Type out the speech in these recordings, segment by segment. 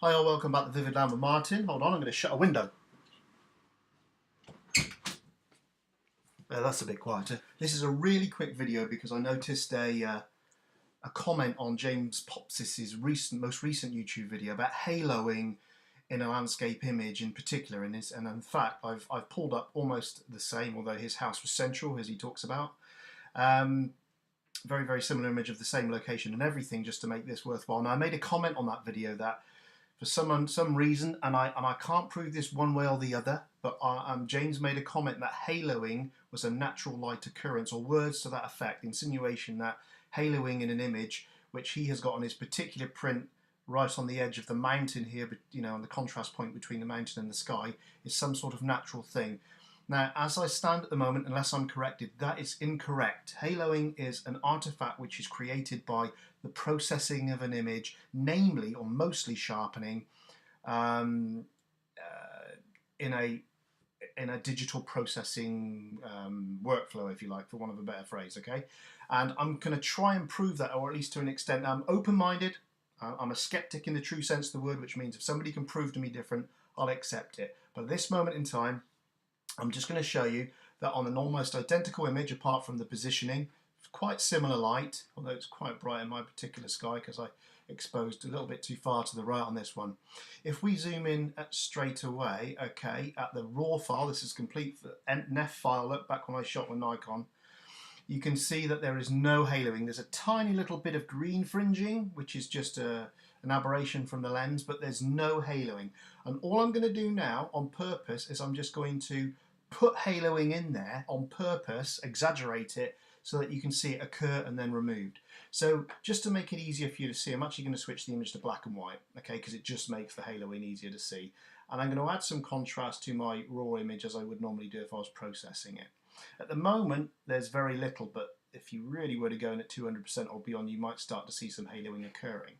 Hi all, welcome back to Vivid Land with Martin. Hold on, I'm going to shut a window. That's a bit quieter. This is a really quick video because I noticed a comment on James Popsys' most recent YouTube video about haloing in a landscape image in particular. And in fact, I've pulled up almost the same, although his house was central, as he talks about. Very, very similar image of the same location and everything, just to make this worthwhile. Now, I made a comment on that video that for some reason, and I can't prove this one way or the other, but James made a comment that haloing was a natural light occurrence, or words to that effect, insinuation that haloing in an image, which he has got on his particular print right on the edge of the mountain here, but you know, on the contrast point between the mountain and the sky, is some sort of natural thing. Now, as I stand at the moment, unless I'm corrected, that is incorrect. Haloing is an artifact which is created by the processing of an image, namely or mostly sharpening, in a digital processing workflow, if you like, for want of a better phrase. Okay, and I'm going to try and prove that, or at least to an extent. I'm open-minded. I'm a skeptic in the true sense of the word, which means if somebody can prove to me different, I'll accept it. But at this moment in time, I'm just going to show you that on an almost identical image, apart from the positioning, quite similar light, although it's quite bright in my particular sky because I exposed a little bit too far to the right on this one. If we zoom in straight away, okay, at the raw file, this is complete NEF file, look back when I shot with Nikon, you can see that there is no haloing. There's a tiny little bit of green fringing, which is just an aberration from the lens, but there's no haloing. And all I'm going to do now on purpose is I'm just going to put haloing in there on purpose, exaggerate it, so that you can see it occur and then removed. So just to make it easier for you to see, I'm actually going to switch the image to black and white, okay, because it just makes the haloing easier to see. And I'm going to add some contrast to my raw image as I would normally do if I was processing it. At the moment, there's very little, but if you really were to go in at 200% or beyond, you might start to see some haloing occurring.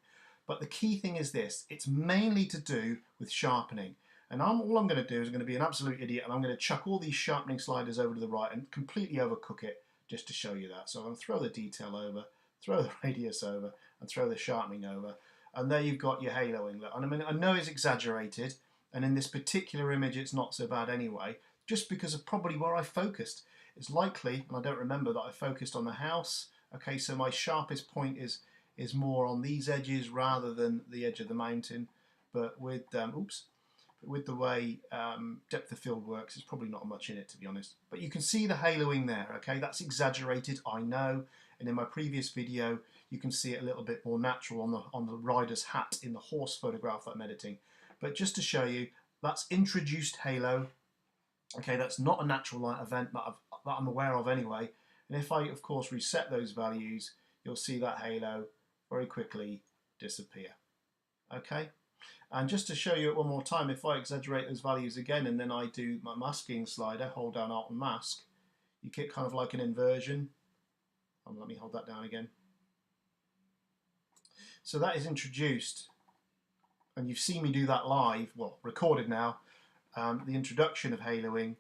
But the key thing is this, it's mainly to do with sharpening. And all I'm going to do is I'm going to be an absolute idiot and I'm going to chuck all these sharpening sliders over to the right and completely overcook it just to show you that. So I'm going to throw the detail over, throw the radius over, and throw the sharpening over. And there you've got your haloing. And I mean, I know it's exaggerated, and in this particular image it's not so bad anyway, just because of probably where I focused. It's likely, and I don't remember, that I focused on the house. Okay, so my sharpest point is more on these edges rather than the edge of the mountain. But with with the way depth of field works, there's probably not much in it, to be honest. But you can see the haloing there, okay? That's exaggerated, I know. And in my previous video, you can see it a little bit more natural on the rider's hat in the horse photograph that I'm editing. But just to show you, that's introduced halo. Okay, that's not a natural light event that I'm aware of anyway. And if I, of course, reset those values, you'll see that halo very quickly disappear. Okay? And just to show you it one more time, if I exaggerate those values again and then I do my masking slider, hold down Alt and Mask, you get kind of like an inversion. Let me hold that down again. So that is introduced, and you've seen me do that live, well, recorded now, the introduction of haloing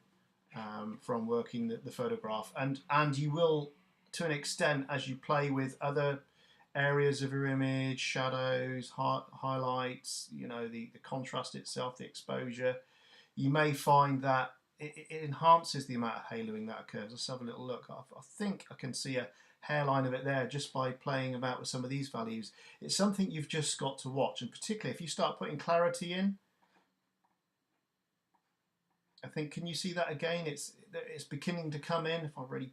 from working the photograph. And you will, to an extent, as you play with other areas of your image, shadows, highlights, you know, the contrast itself, the exposure, you may find that it enhances the amount of haloing that occurs. Let's have a little look. I think I can see a hairline of it there just by playing about with some of these values. It's something you've just got to watch, and particularly if you start putting clarity in, I think, can you see that again? It's beginning to come in. If I really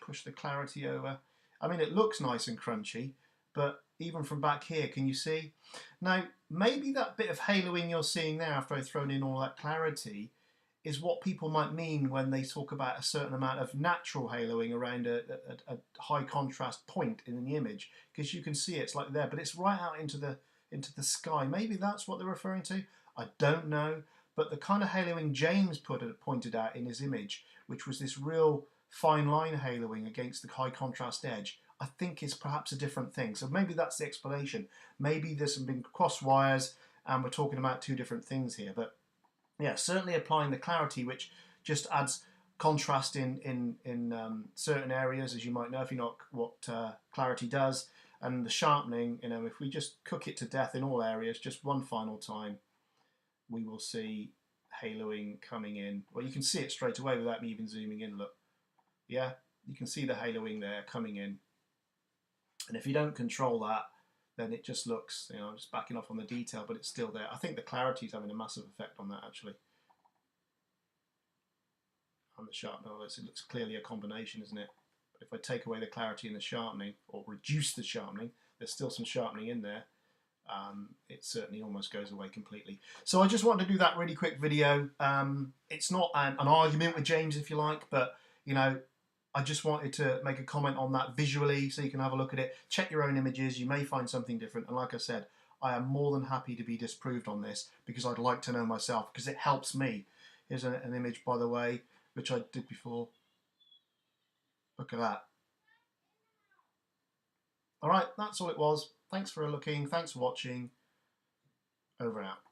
push the clarity over, I mean, it looks nice and crunchy, but even from back here, can you see? Now, maybe that bit of haloing you're seeing there after I've thrown in all that clarity is what people might mean when they talk about a certain amount of natural haloing around a high contrast point in the image, because you can see it's like there, but it's right out into the sky. Maybe that's what they're referring to. I don't know, but the kind of haloing James pointed out in his image, which was this real fine line haloing against the high contrast edge, I think is perhaps a different thing. So maybe that's the explanation. Maybe there's been cross wires and we're talking about two different things here. But yeah, certainly applying the clarity, which just adds contrast in certain areas, as you might know if you know what clarity does. And the sharpening, you know, if we just cook it to death in all areas, just one final time, we will see haloing coming in. Well, you can see it straight away without me even zooming in, look. Yeah, you can see the haloing there coming in. And if you don't control that, then it just looks, you know, just backing off on the detail, but it's still there. I think the clarity is having a massive effect on that, actually. On the sharpening, it looks clearly a combination, isn't it? But if I take away the clarity and the sharpening, or reduce the sharpening, there's still some sharpening in there. It certainly almost goes away completely. So I just wanted to do that really quick video. It's not an argument with James, if you like, but you know, I just wanted to make a comment on that visually so you can have a look at it. Check your own images, you may find something different. And like I said, I am more than happy to be disproved on this because I'd like to know myself, because it helps me. Here's an image, by the way, which I did before. Look at that. All right, that's all it was. Thanks for looking. Thanks for watching. Over and out.